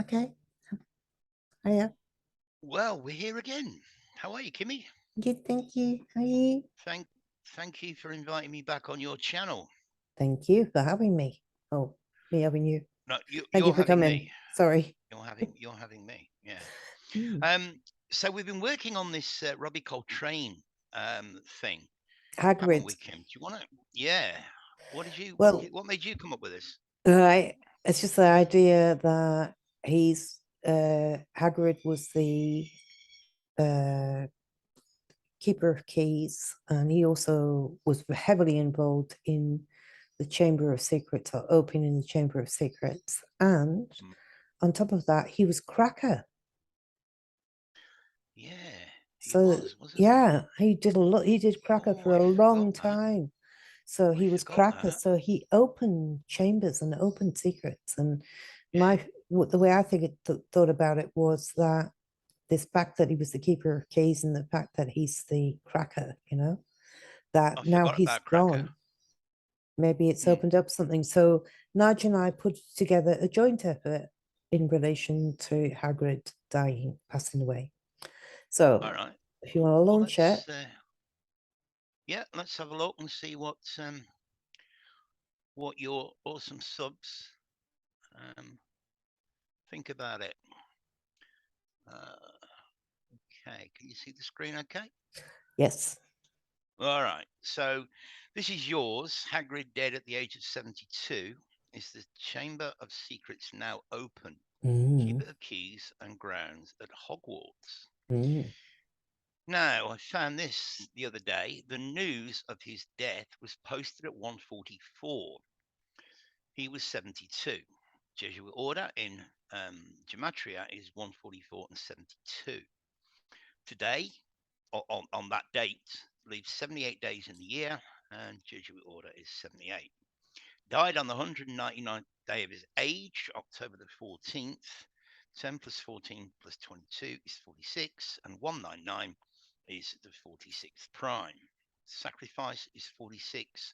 Okay. Hiya. Well, we're here again. How are you, Kimmy? Good, thank you. How are you? Thank thank you for inviting me back on your channel. Thank you for having me. Oh, me having you. No, Thank you you're for having coming. me. Sorry. You're having me. Yeah. Mm. So we've been working on this Robbie Coltrane thing, haven't Hagrid. we, Kim? Do you want to? Yeah. Well, What made you come up with this? right. It's just the idea that Hagrid was the uh keeper of keys, and he also was heavily involved in the Chamber of Secrets or opening the Chamber of Secrets. And Mm, on top of that, he was Cracker. yeah, he So was, wasn't he? yeah, he did a lot. He did Cracker Oh, for I a forgot long that. time. So I he was forgot Cracker. that. So he opened chambers and opened secrets. And Yeah. the way I think thought about it was that this fact that he was the keeper of keys and the fact that he's the Cracker, I that now forgot he's about Cracker. gone. Maybe it's Mm, opened up something. So Nige and I put together a joint effort in relation to Hagrid dying, passing away. all So right. if you want to Well, launch it, let's have a look and see what your awesome subs um, think about it. Uh, okay, can you see the screen? Okay. yes. All right. So this is yours. Hagrid dead at the age of 72. Is the Chamber of Secrets now open? Mm, Keeper of Keys and Grounds at Hogwarts. mm, Now, I found this the other day. The news of his death was posted at 1:44. He was 72. Jesuit order in Gematria is 144 and 72. Today, on that date, leaves 78 days in the year, and Jesuit order is 78. Died on the 199th day of his age, October the 14th. 10 plus 14 plus 22 is 46, and 199 is the 46th prime. Sacrifice is 46.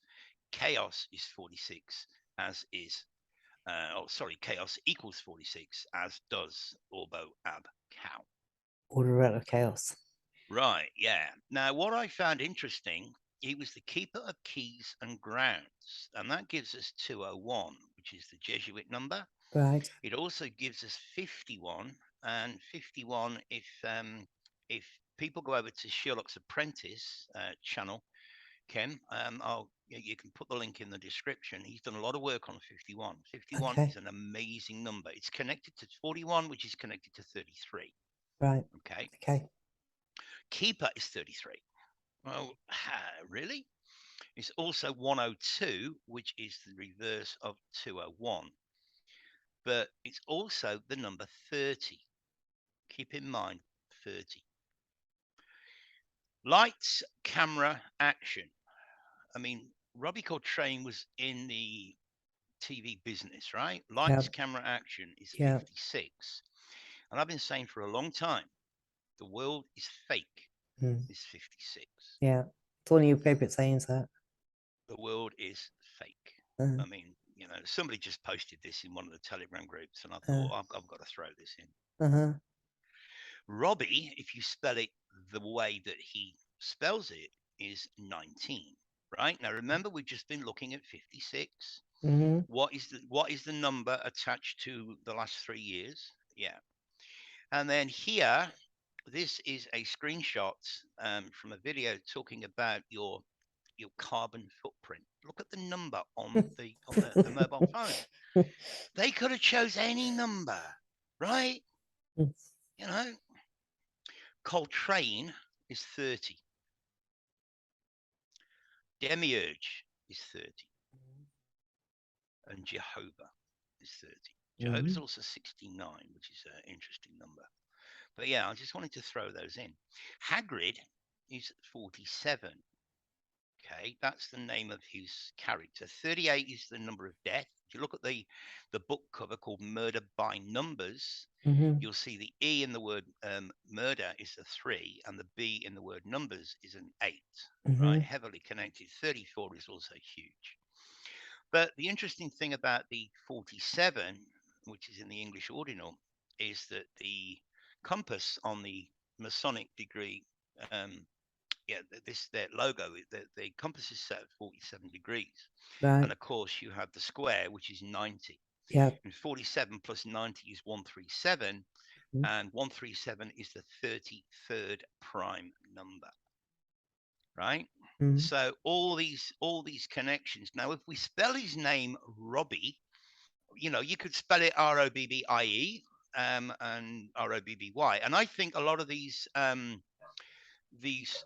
Chaos is 46, as is chaos equals 46, as does Orbo Ab Cow. order out of chaos. Right, yeah. Now, what I found interesting, he was the keeper of keys and grounds, and that gives us 201, which is the Jesuit number. Right. It also gives us 51, and 51, if people go over to Sherlock's Apprentice channel, Ken, you can put the link in the description. He's done a lot of work on 51. 51 is Okay. an amazing number. It's connected to 41, which is connected to 33. Right. Okay. Okay. Keeper is 33. Well, really? It's also 102, which is the reverse of 201. But it's also the number 30. Keep in mind 30. Lights, camera, action. I mean, Robbie Coltrane was in the TV business, right? Yeah. Lights, camera, action is Yeah. 56. And I've been saying for a long time, the world is fake Mm, is 56. yeah. It's one of your favorite sayings, that. The world is fake. Uh, I mean, somebody just posted this in one of the Telegram groups, and I uh, thought, I've got to throw this in. uh-huh. Robbie, if you spell it the way that he spells it, is 19. Right now, remember we've just been looking at 56. Mm-hmm. What is the number attached to the last 3 years? Yeah, and then here, this is a screenshot from a video talking about your carbon footprint. Look at the number on the mobile phone. They could have chose any number, right? You know, Coltrane is 30. Demiurge is 30. And Jehovah is 30. Jehovah's Mm, also 69, which is an interesting number. But yeah, I just wanted to throw those in. Hagrid is 47. Okay, that's the name of his character. 38 is the number of death. If you look at the book cover called Murder by Numbers, mm-hmm. you'll see the E in the word murder is a 3, and the B in the word numbers is an 8, Mm-hmm. right? Heavily connected. 34 is also huge. But the interesting thing about the 47, which is in the English ordinal, is that the compass on the Masonic degree, their logo, the compass is set at 47 degrees. Right. And of course, you have the square, which is 90. Yeah. And 47 plus 90 is 137. And 137 is the 33rd prime number. Right? So all these connections. Now, if we spell his name Robbie, you could spell it Robbie, and Robby. And I think a lot of these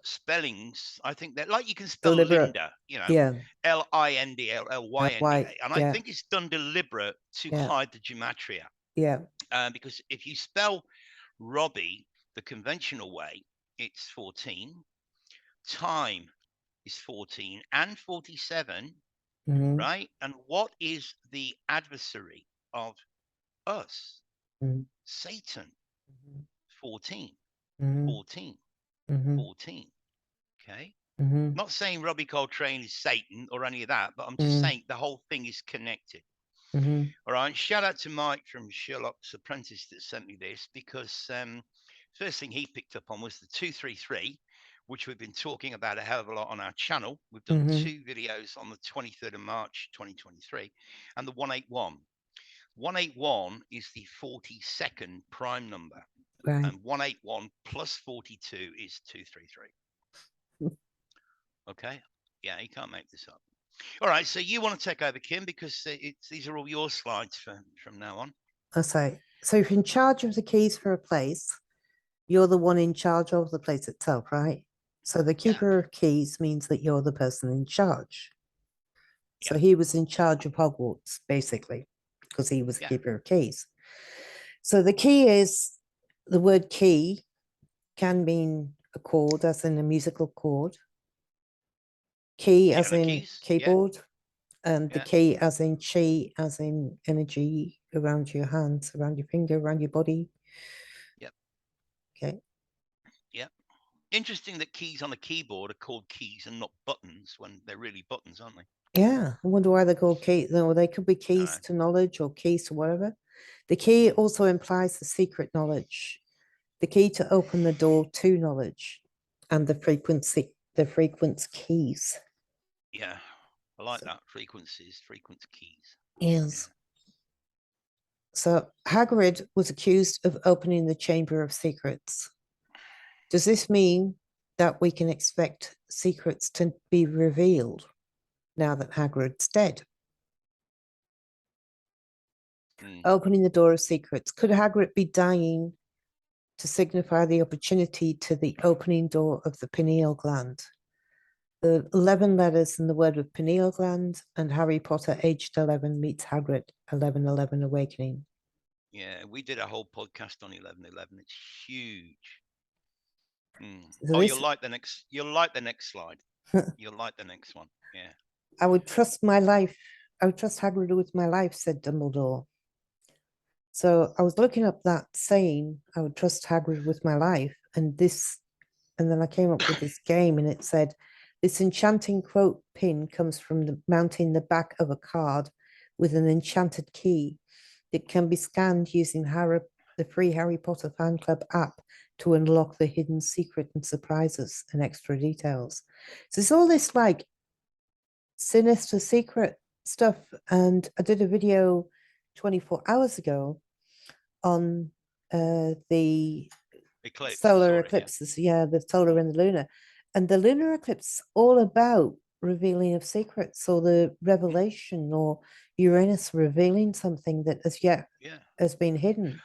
spellings, I think that, like, you can spell Deliberate. Linda, Yeah. Lindlynda, and I Yeah. think it's done deliberate to Yeah. hide the gematria. Yeah. Because if you spell Robbie the conventional way, it's 14. Time is 14 and 47, right? And what is the adversary of us? Satan. 14. 14. 14. Okay. Not saying Robbie Coltrane is Satan or any of that, but I'm just saying the whole thing is connected. All right. Shout out to Mike from Sherlock's Apprentice that sent me this, because first thing he picked up on was the 233, which we've been talking about a hell of a lot on our channel. We've done 2 videos on the 23rd of March 2023, and the 181. 181 is the 42nd prime number. Right. And 181 plus 42 is 233. Okay. Yeah, you can't make this up. All right. So you want to take over, Kim, because these are all your slides from now on. So if you're in charge of the keys for a place, you're the one in charge of the place itself, right? So the keeper of keys means that you're the person in charge. So he was in charge of Hogwarts, basically, because he was the keeper of keys. So the key is, the word key can mean a chord, as in a musical chord. Key as in keys. keyboard. And the key as in chi, as in energy around your hands, around your finger, around your body. Yep. Okay. Yep. Interesting that keys on a keyboard are called keys and not buttons, when they're really buttons, aren't they? Yeah, I wonder why they're called keys. No, they could be keys to knowledge or keys to whatever. The key also implies the secret knowledge, the key to open the door to knowledge, and the frequent keys. Yeah, I like that. Frequent keys. Yes. So Hagrid was accused of opening the Chamber of Secrets. Does this mean that we can expect secrets to be revealed now that Hagrid's dead? Opening the door of secrets. Could Hagrid be dying to signify the opportunity to the opening door of the pineal gland? The 11 letters in the word of pineal gland, and Harry Potter, aged 11, meets Hagrid, 11:11 awakening. Yeah, we did a whole podcast on 11:11. It's huge. So you'll like the next slide. You'll like the next one. Yeah. I would trust my life. I would trust Hagrid with my life, said Dumbledore. So I was looking up that saying, I would trust Hagrid with my life, and then I came up with this game, and it said, this enchanting quote pin comes from mounting the back of a card with an enchanted key. It can be scanned using the free Harry Potter fan club app to unlock the hidden secret and surprises and extra details. So it's all this like sinister secret stuff. And I did a video 24 hours ago on the solar eclipses. Yeah, the solar and the lunar. And the lunar eclipse is all about revealing of secrets, or the revelation, or Uranus revealing something that as yet has been hidden.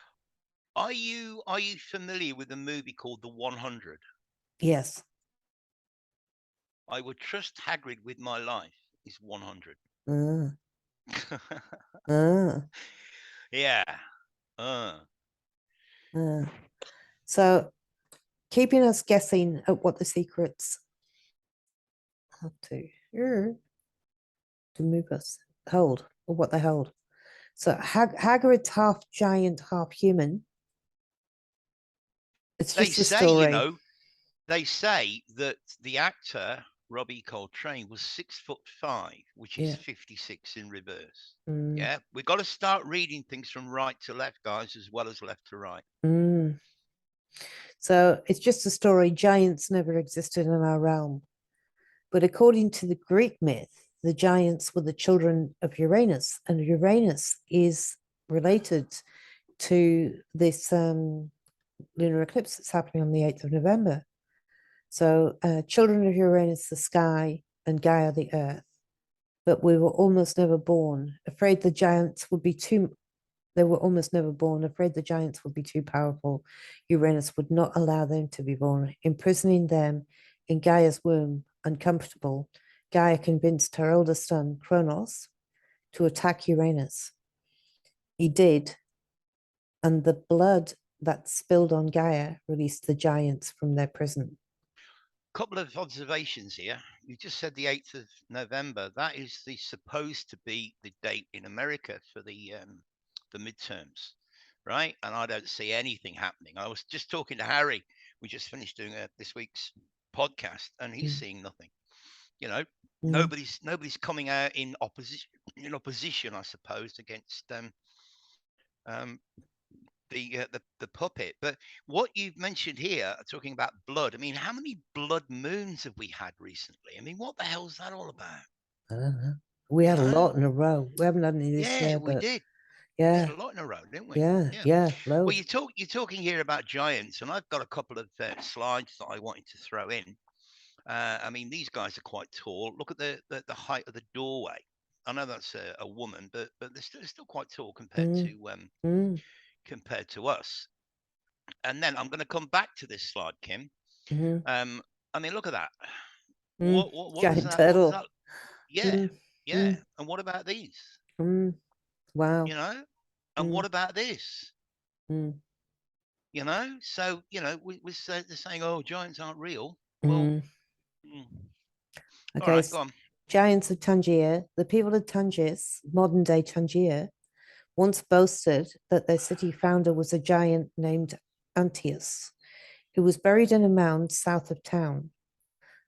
Are you familiar with a movie called The 100? Yes. I would trust Hagrid with my life is 100. Yeah. So keeping us guessing at what the secrets have to move us hold, or what they hold. So Hagrid's half giant, half human. It's just a story. They say that the actor Robbie Coltrane, was 6'5", which is Yeah. 56 in reverse. Mm, Yeah, we've got to start reading things from right to left, guys, as well as left to right. mm. So it's just a story. Giants never existed in our realm. But according to the Greek myth, the giants were the children of Uranus, and Uranus is related to this lunar eclipse that's happening on the 8th of November. So, children of Uranus, the sky, and Gaia, the earth. But we were almost never born, afraid the giants would be too. They were almost never born, afraid the giants would be too powerful. Uranus would not allow them to be born, imprisoning them in Gaia's womb, uncomfortable. Gaia convinced her oldest son, Kronos, to attack Uranus. He did, and the blood that spilled on Gaia released the giants from their prison. Couple of observations here. You just said the 8th of November. That is supposed to be the date in America for the midterms, right? And I don't see anything happening. I was just talking to Harry. We just finished doing this week's podcast, and he's seeing nothing. You know, nobody's coming out in opposition, I suppose, against um, the puppet. But what you've mentioned here, talking about blood, I mean, how many blood moons have we had recently? I mean, what the hell's that all about? I don't know. We You had a know? lot in a row. We haven't had any this Yeah, year, we but did. We had yeah, a lot in a row, didn't we? yeah, Yeah. yeah, Well, loads. you're talking here about giants, and I've got a couple of slides that I wanted to throw in. I mean, these guys are quite tall. Look at the height of the doorway. I know that's a woman, but they're still quite tall Mm, mm, compared to us. And then I'm going to come back to this slide, Kim. mm, Um, I mean, look at that. mm. What does Giant that? What does turtle. that? Yeah, Mm, yeah. mm, And what about these? mm. You Wow. know. And Mm, what about this? mm, You know. So they're saying, oh, giants aren't real. Well, mm. mm, all Okay, right, go on. giants of Tangier. The people of Tangis, modern day Tangier, once boasted that their city founder was a giant named Antaeus, who was buried in a mound south of town.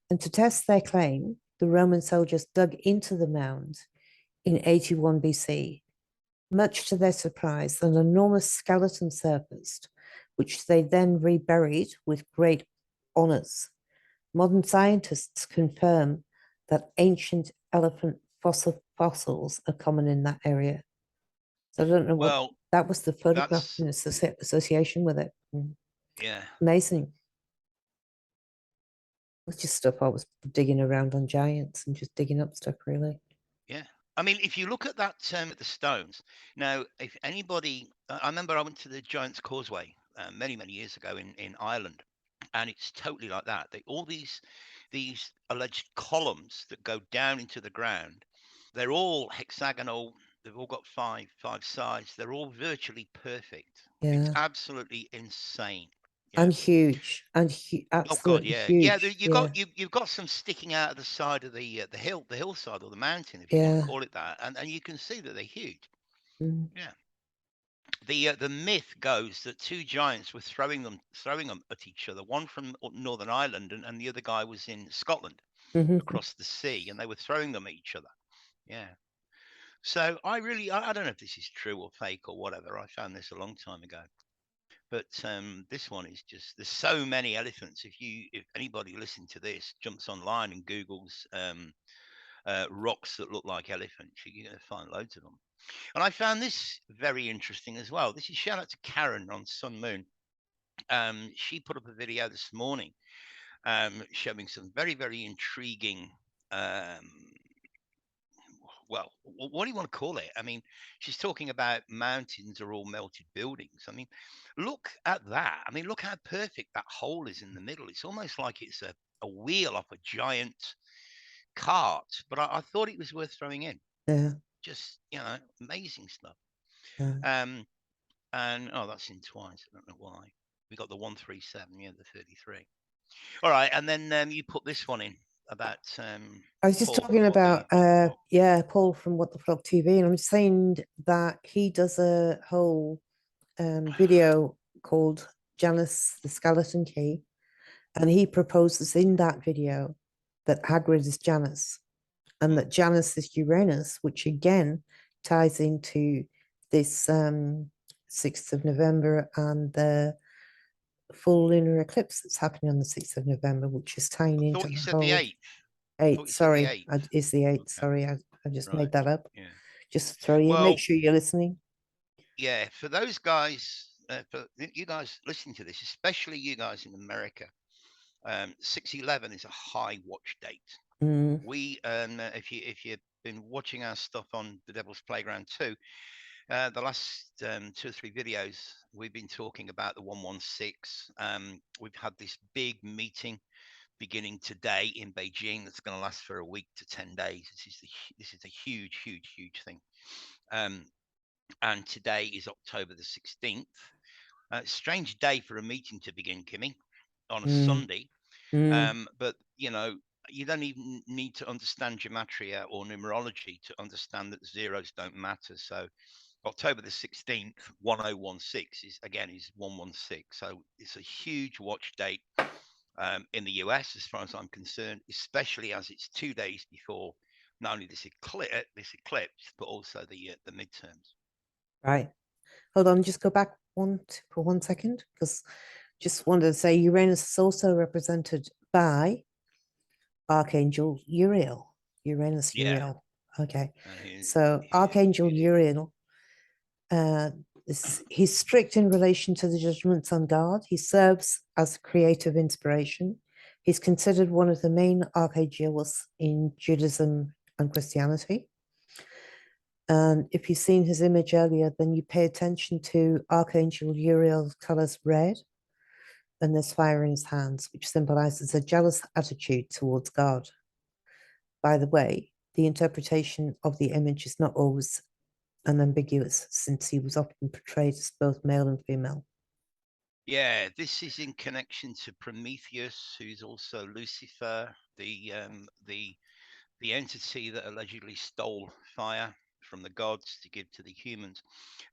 And to test their claim, the Roman soldiers dug into the mound in 81 BC. Much to their surprise, an enormous skeleton surfaced, which they then reburied with great honors. Modern scientists confirm that ancient elephant fossils are common in that area. So I don't know what Well, that was, the photograph that's in association with it. yeah, Amazing. It's just stuff I was digging around on giants and just digging up stuff, really. yeah. I mean, if you look at that at the stones now, if anybody, I remember I went to the Giant's Causeway many years ago in Ireland, and it's totally like that. All these alleged columns that go down into the ground, they're all hexagonal. They've all got five sides. They're all virtually perfect. It's Yeah. absolutely insane. Yeah. And huge and Oh God, absolutely yeah, yeah. huge. Yeah. You've got some sticking out of the side of the hillside or the mountain, if you want to Yeah. call it that, and you can see that they're huge. Mm, Yeah. The myth goes that two giants were throwing them at each other. One from Northern Ireland, and the other guy was in Scotland, mhm. across the sea, and they were throwing them at each other. Yeah. So I don't know if this is true or fake or whatever. I found this a long time ago. But this one is just, there's so many elephants. If anybody listening to this jumps online and Googles rocks that look like elephants, you're going to find loads of them. And I found this very interesting as well. This is shout out to Karen on Sun Moon. She put up a video this morning showing some very intriguing well, what do you want to call it? I mean, she's talking about mountains are all melted buildings. I mean, look at that. I mean, look how perfect that hole is in the middle. It's almost like it's a wheel off a giant cart, but I thought it was worth throwing in. Yeah. Just, amazing stuff. Yeah. Um, and oh, that's in twice. I don't know why. We got the 137, yeah, the 33. All right, and then you put this one in about I was just Paul talking from about What the Frog. yeah, Paul from What the Frog TV, and I'm saying that he does a whole video called Janus the Skeleton Key, and he proposes in that video that Hagrid is Janus, and that Janus is Uranus, which again ties into this 6th of November and the full lunar eclipse that's happening on the 6th of November, which is tying I into thought you the said the whole 8th. I thought 8th. you said the Sorry, 8th. is the 8th. Okay. Sorry, I just Right. made that up. Yeah. Just throw you, Well, make sure you're listening. yeah, for those guys, for you guys listening to this, especially you guys in America, 6/11 is a high watch date. We, if you've been watching our stuff on the Devil's Playground too, the last 2 or 3 videos we've been talking about the 116. We've had this big meeting beginning today in Beijing that's going to last for a week to 10 days. This is a huge thing. And today is October the 16th. Strange day for a meeting to begin, Kimmy, on a Sunday. But, you know, you don't even need to understand Gematria or Numerology to understand that zeros don't matter. So October the 16th, 1016 is 116. So it's a huge watch date in the US, as far as I'm concerned, especially as it's 2 days before not only this eclipse, but also the midterms. Right. Hold on, just go back for 1 second, because just wanted to say Uranus is also represented by Archangel Uriel. Uranus, Yeah. Uriel. Okay. So Archangel Uriel, he's strict in relation to the judgments on God. He serves as creative inspiration. He's considered one of the main archangels in Judaism and Christianity. And if you've seen his image earlier, then you pay attention to Archangel Uriel's colors red, and there's fire in his hands, which symbolizes a jealous attitude towards God. By the way, the interpretation of the image is not always unambiguous, since he was often portrayed as both male and female. Yeah, this is in connection to Prometheus, who's also Lucifer, the entity that allegedly stole fire from the gods to give to the humans.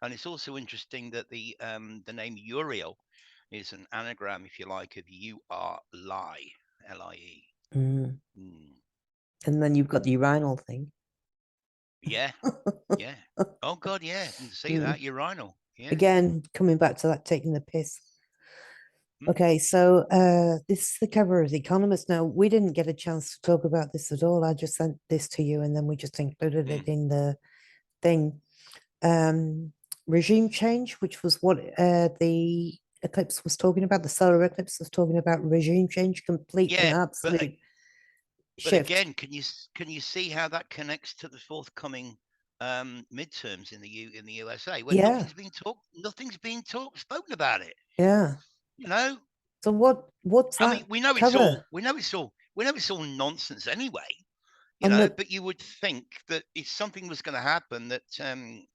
And it's also interesting that the name Uriel is an anagram, if you like, of you are lie, Lie. And then you've got the urinal thing. Yeah, yeah. Oh God, yeah. You can see that urinal. Yeah. Again, coming back to that taking the piss. Hmm. Okay, so this is the cover of The Economist. Now, we didn't get a chance to talk about this at all. I just sent this to you, and then we just included it in the thing. Regime change, which was what the eclipse was talking about. The solar eclipse was talking about regime change, complete and Yeah, absolute but shift. again, can you see how that connects to the forthcoming midterms in the USA, where Yeah, nothing's being spoken about it. yeah. You know, So what's I mean, that cover? we know it's all nonsense anyway. You And know, the but you would think that if something was going to happen, that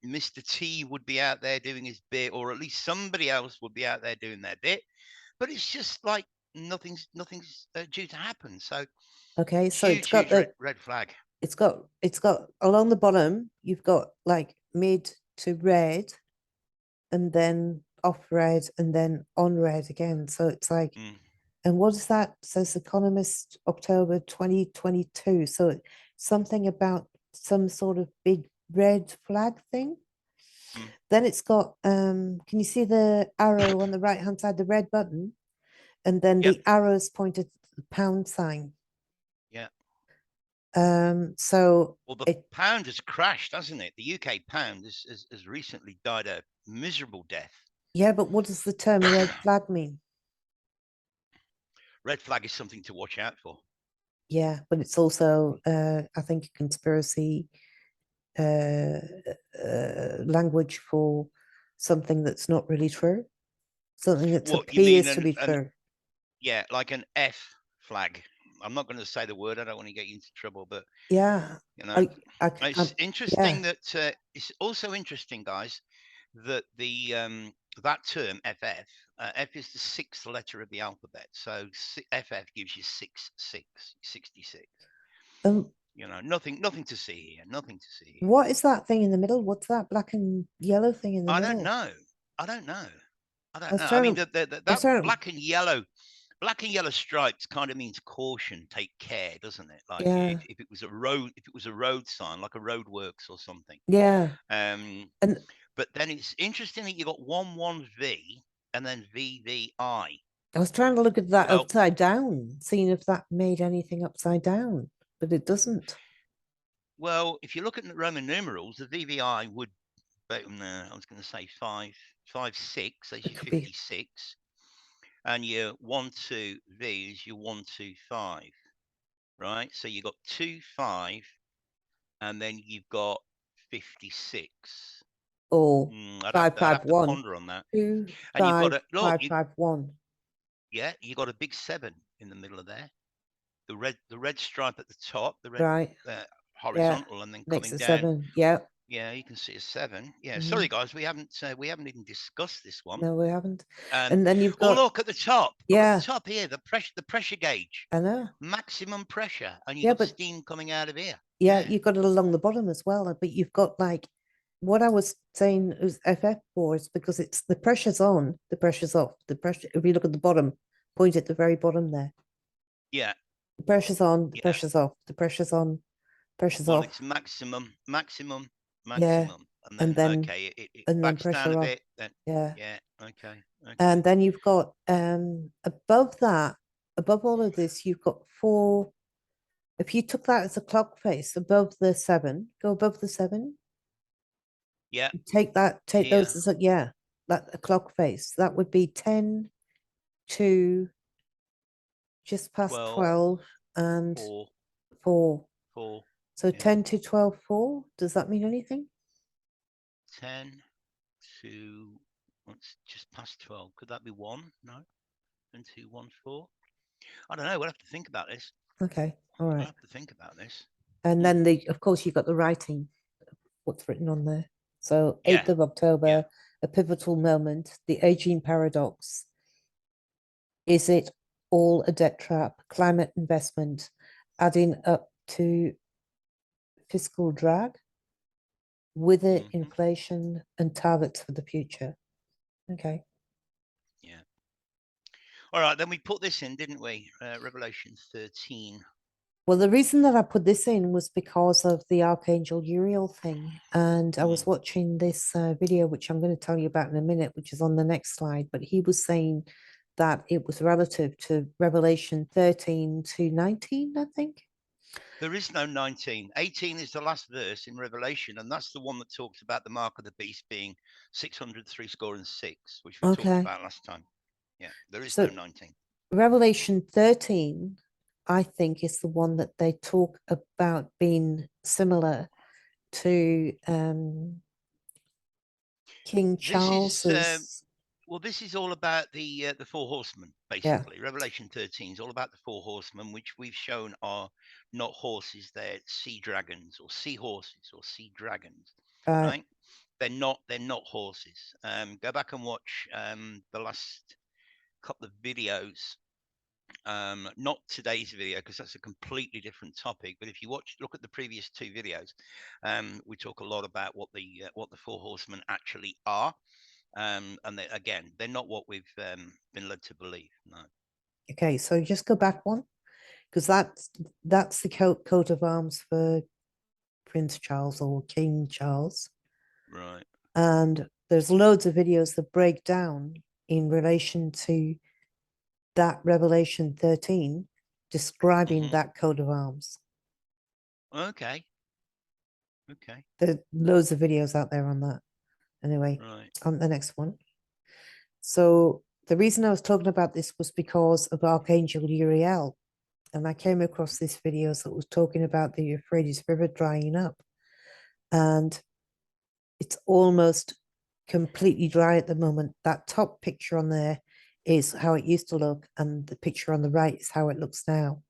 Mr. T would be out there doing his bit, or at least somebody else would be out there doing their bit. But it's just like nothing's due to happen. So okay, so it's got huge the red flag. it's got along the bottom, you've got like mid to red, and then off red, and then on red again. So it's like, and what is that? Says Economist, October 2022. So something about some sort of big red flag thing. Then it's got can you see the arrow on the right hand side, the red button? And then Yep. the arrows pointed to the pound sign. Yeah. So Well, the pound has crashed, hasn't it? The UK pound has recently died a miserable death. yeah, but what does the term red flag mean? Red flag is something to watch out for. Yeah, but it's also I think a conspiracy language for something that's not really true, something that What you mean appears to be true. Yeah, like an F flag. I'm not going to say the word. I don't want to get you into trouble, but Yeah, you know, it's yeah. interesting that it's also interesting, guys, that that term FF, F is the 6th letter of the alphabet, so FF gives you 66. You know, nothing to see here. Nothing to see here. What is that thing in the middle? What's that black and yellow thing in the I don't middle? know. I don't know. I was I trying mean, to, I was that trying to, black and yellow black and yellow stripes kind of means caution, take care, doesn't it? Like Yeah. if it was a road sign, like a road works or something. Yeah. Um, And but then it's interesting that you got 11V and then VVI. I was trying to look at that Well, upside down, seeing if that made anything upside down, but it doesn't. well, if you look at the Roman numerals, the VVI would. I was going to say 556. That's It your could be 56, and your 12V is your 125. Right. So you got 25, and then you've got 56. or I'd have to 551. ponder on that. Two, And you've got five, a look. five, 5, 1. Yeah, you got a big 7 in the middle of there. The red stripe at the top, the red Right. Yeah. horizontal, and then Makes coming a down. 7. Yeah. Yeah, you can see a 7. Yeah, Hmm. sorry guys, we haven't even discussed this one. No, we haven't. Um, And then you've oh got, look at the top. Look at the yeah, top here. The pressure gauge, I know. maximum pressure, and you Yeah, got but steam coming out of here. yeah, Yeah, you've got it along the bottom as well. But you've got like what I was saying is FF for is because it's the pressure's on, the pressure's off. The pressure, if you look at the bottom, point at the very bottom there. yeah, The pressure's on, the yeah. pressure's off, the pressure's on, pressure's Well, off. it's maximum, maximum, Yeah. maximum, and And then then okay, it and then backs down a pressure off. bit. Then Yeah. yeah, okay, And okay. then you've got above that, above all of this, you've got four. If you took that as a clock face above the 7, go above the 7, Yeah, take that, take those here, as a, yeah, that a clock face. That would be 10 to just past 12, 12 and 4, 4. 4. So Yeah, 10 to 12, 4. Does that mean anything? 10 to what's just past 12. Could that be 1? No, and 2, 1, 4. I don't know. We'll have to think about this. Okay. All I'll right. have to think about this. And Mm. then of course, you've got the writing, what's written on there. So Yeah, 8th of yeah. October, a pivotal moment, the aging paradox. Is it all a debt trap, climate investment, adding up to fiscal drag, with it Hmm. inflation and targets for the future? Okay. Yeah. All right, then we put this in, didn't we? Revelation 13. Well, the reason that I put this in was because of the Archangel Uriel thing. And I was Mm. watching this video, which I'm going to tell you about in a minute, which is on the next slide. But he was saying that it was relative to Revelation 13 to 19, I think. There is no 19. 18 is the last verse in Revelation, and that's the one that talks about the mark of the beast being 600, which we talked Okay. about last time. Yeah, there is no So 19. Revelation 13, I think, is the one that they talk about being similar to King This is Charles's. well, this is all about the four horsemen, Yeah, basically. Revelation 13 is all about the four horsemen, which we've shown are not horses; they're sea dragons or sea horses or sea dragons, right. right? They're not horses. Go back and watch the last couple of videos. Not today's video because that's a completely different topic. But if you look at the previous two videos, we talk a lot about what the four horsemen actually are. And again, they're not what we've been led to believe. No. Okay, so just go back one, because that's the coat of arms for Prince Charles or King Charles. Right. And there's loads of videos that break down in relation to that Revelation 13 describing Hmm. that coat of arms. Okay. Okay. There are loads of videos out there on that. Anyway, Right. on the next one. So the reason I was talking about this was because of Archangel Uriel. And I came across this video that was talking about the Euphrates River drying up. And it's almost completely dry at the moment. That top picture on there is how it used to look, and the picture on the right is how it looks now.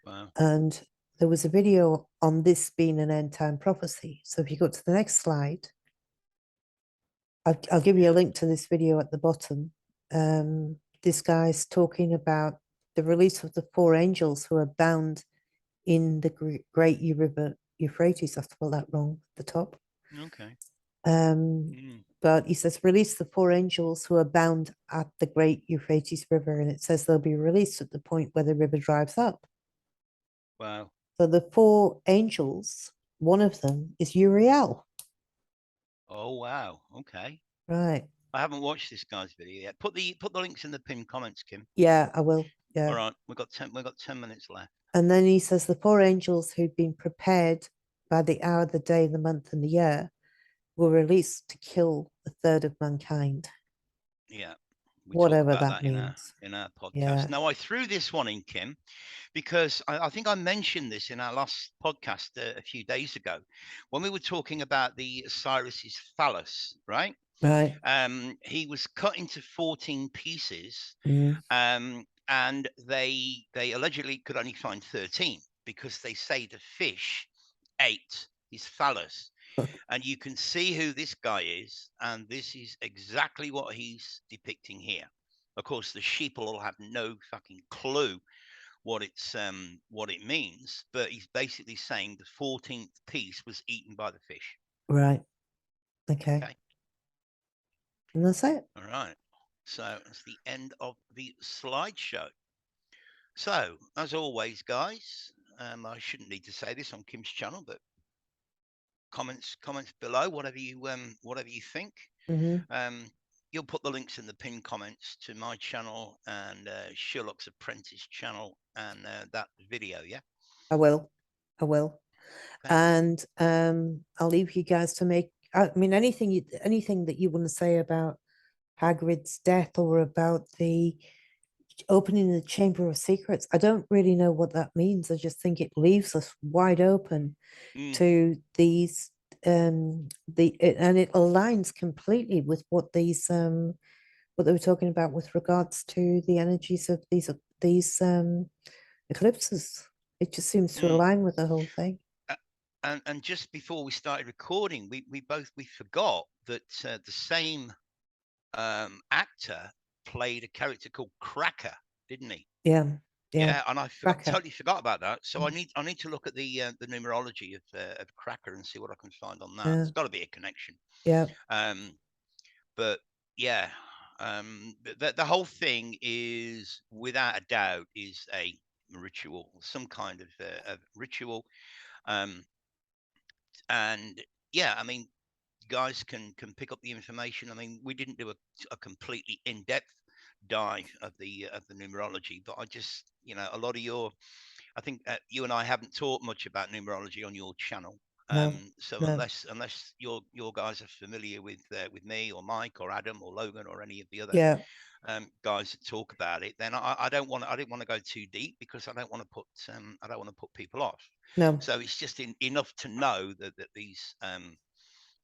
Wow. And there was a video on this being an end time prophecy. So if you go to the next slide, I'll give you a Yeah. link to this video at the bottom. This guy's talking about the release of the four angels who are bound in the great river Euphrates. I spelled that wrong at the top. Okay. But he says, release the 4 angels who are bound at the great Euphrates River. And it says they'll be released at the point where the river dries up. Wow. So the 4 angels, one of them is Uriel. Oh, wow. Okay. Right. I haven't watched this guy's video yet. Put the links in the pinned comments, Kim. Yeah, I will. Yeah. All right. We've got 10 minutes left. And then he says the 4 angels who've been prepared by the hour, the day, the month, and the year were released to kill a third of mankind. Yeah. We talk Whatever about that that means. in our podcast. Yeah. Now, I threw this one in, Kim, because I think I mentioned this in our last podcast a few days ago when we were talking about the Osiris's phallus, right? Right. He was cut into 14 pieces, Mm. and they allegedly could only find 13 because they say the fish ate his phallus. And you can see who this guy is, and this is exactly what he's depicting here. Of course, the sheep will have no fucking clue what it means, but he's basically saying the 14th piece was eaten by the fish. Right. Okay. And that's it. All right. So that's the end of the slideshow. So, as always, guys, I shouldn't need to say this on Kim's channel, but comments below, whatever you think. Mm-hmm. You'll put the links in the pinned comments to my channel and Sherlock's Apprentice channel and that video. Yeah. I will. I will. Okay. And I'll leave you guys to make. I mean, anything that you want to say about Hagrid's death or about the opening the Chamber of Secrets. I don't really know what that means. I just think it leaves us wide open to these and it aligns completely with what what they were talking about with regards to the energies of these eclipses. It just seems to align with the whole thing. And just before we started recording, we forgot that the same actor played a character called Cracker, didn't he? Yeah. Yeah, and I Cracker. totally forgot about that. So I need to look at the numerology of Cracker and see what I can find on that. There's got to be a connection. Yeah. But yeah, the whole thing is without a doubt is a ritual, some kind of ritual. And yeah, I mean, guys can pick up the information. I mean, we didn't do a completely in-depth dive of the numerology, but I just, a lot of I think you and I haven't talked much about numerology on your channel. So unless your guys are familiar with me or Mike or Adam or Logan or any of the other guys that talk about it, then I didn't want to go too deep because I don't want to put people off. No. So it's just enough to know that these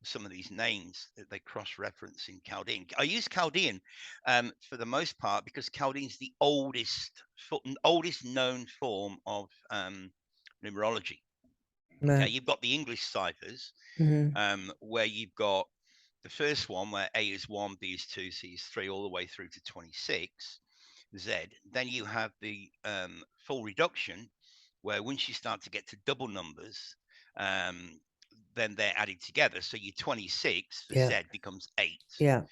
some of these names that they cross-reference in Chaldean. I use Chaldean for the most part because Chaldean is the oldest known form of numerology. Okay, you've got the English ciphers, where you've got the first one where A is 1, B is 2, C is 3, all the way through to 26, Z. Then you have the full reduction, where once you start to get to double numbers, then they're added together. So your 26 for Z becomes 8. Yeah.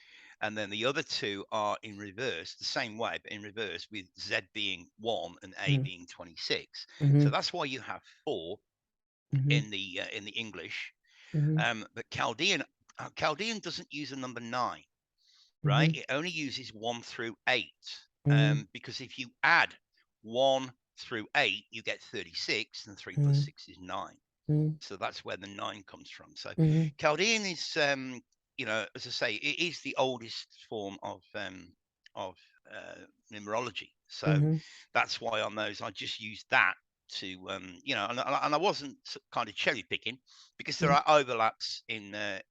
And then the other two are in reverse, the same way, but in reverse, with Z being 1 and A being 26. So that's why you have 4 in the English. But Chaldean doesn't use a number 9, right? It only uses 1 through 8. Because if you add 1 through 8, you get 36, and 3 plus 6 is 9. So that's where the 9 comes from. So Chaldean is, as I say, it is the oldest form of numerology. So that's why on those I just used that to, and I wasn't kind of cherry picking because there are overlaps in the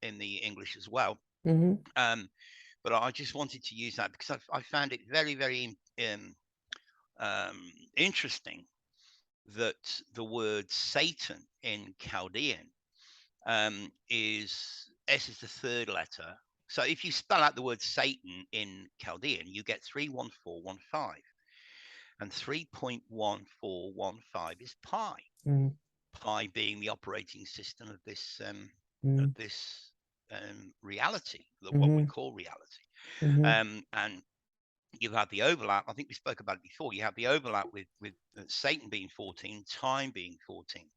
English as well. But I just wanted to use that because I found it very, very interesting that the word Satan in Chaldean is S is the third letter. So if you spell out the word Satan in Chaldean, you get 31415. And 3.1415 is pi. Pi being the operating system of this reality, what we call reality. And you have the overlap. I think we spoke about it before. You have the overlap with Satan being 14, time being 14.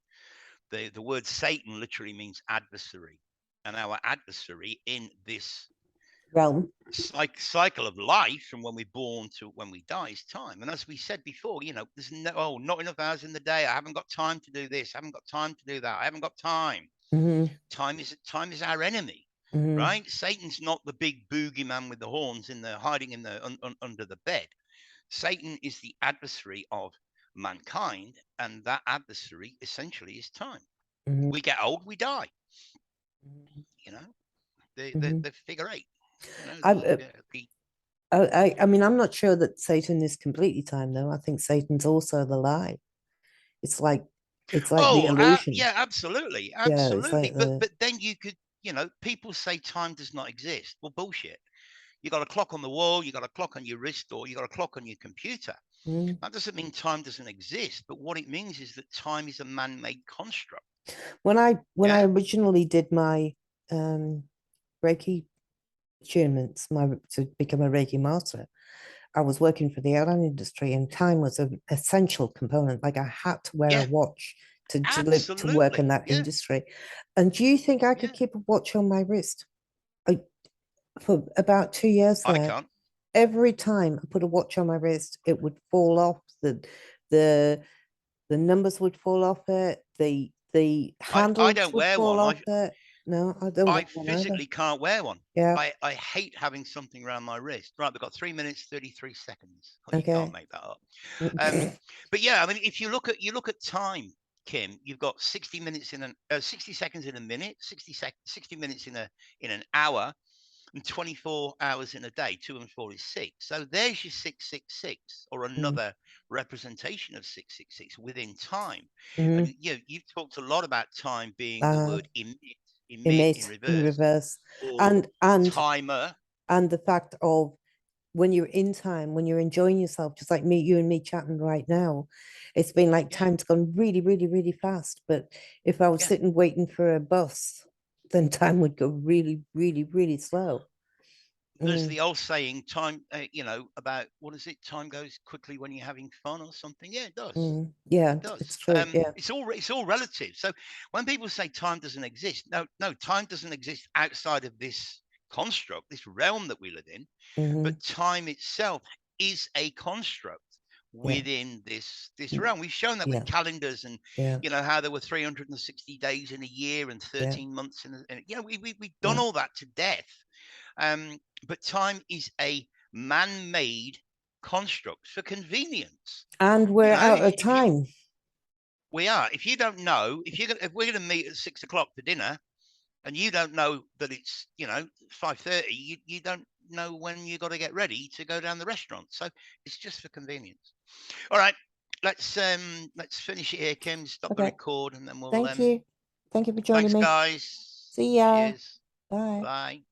The word Satan literally means adversary, and our adversary in this realm cycle of life from when we're born to when we die is time. And as we said before, there's not enough hours in the day. I haven't got time to do this. I haven't got time to do that. I haven't got time. Time is our enemy, right? Satan's not the big boogeyman with the horns hiding in the under the bed. Satan is the adversary of mankind, and that adversary essentially is time. We get old, we die. The figure eight. I mean, I'm not sure that Satan is completely time, though. I think Satan's also the lie. It's like the illusion. Yeah, absolutely. Yeah, it's like but then you could, people say time does not exist. Well, bullshit. You got a clock on the wall, you got a clock on your wrist, or you got a clock on your computer. That doesn't mean time doesn't exist, but what it means is that time is a man-made construct. When I originally did my Reiki attunements, to become a Reiki master, I was working for the airline industry, and time was an essential component. Like, I had to wear a watch to work in that industry. And do you think I could keep a watch on my wrist? For about 2 years there, I can't. Every time I put a watch on my wrist, it would fall off. The numbers would fall off it. The handles would fall off it. No, I don't. I physically can't wear one. Yeah. I hate having something around my wrist. Right, we've got 3 minutes 33 seconds. Oh, okay. You can't make that up. But yeah, I mean, if you look at time, Kim, you've got 60 minutes 60 seconds in a minute, 60 minutes in an hour, and 24 hours in a day. 2 and 4 is 6. So there's your 666, or another representation of 666 within time. And you've talked a lot about time being the word emit in reverse, and timer, and the fact of when you're in time, when you're enjoying yourself, just like you and me chatting right now, it's been like time's gone really, really, really fast. But if I was sitting waiting for a bus, then time would go really, really, really slow. There's the old saying, time, about, what is it? Time goes quickly when you're having fun or something. Yeah, it does. Yeah, it does. It's true. It's all relative. So when people say time doesn't exist, no, time doesn't exist outside of this construct, this realm that we live in. But time itself is a construct within this realm. We've shown that with calendars, and how there were 360 days in a year and 13 months we've done all that to death. But time is a man-made construct for convenience, and we're out of time. We are. If you don't know, if we're going to meet at 6 o'clock for dinner, and you don't know that it's 5:30, you don't know when you got to get ready to go down the restaurant. So it's just for convenience. All right, let's finish it here, Kim. Stop the record, and then we'll. Thank you for joining me. Thanks, guys. See ya. Cheers. Bye. Bye.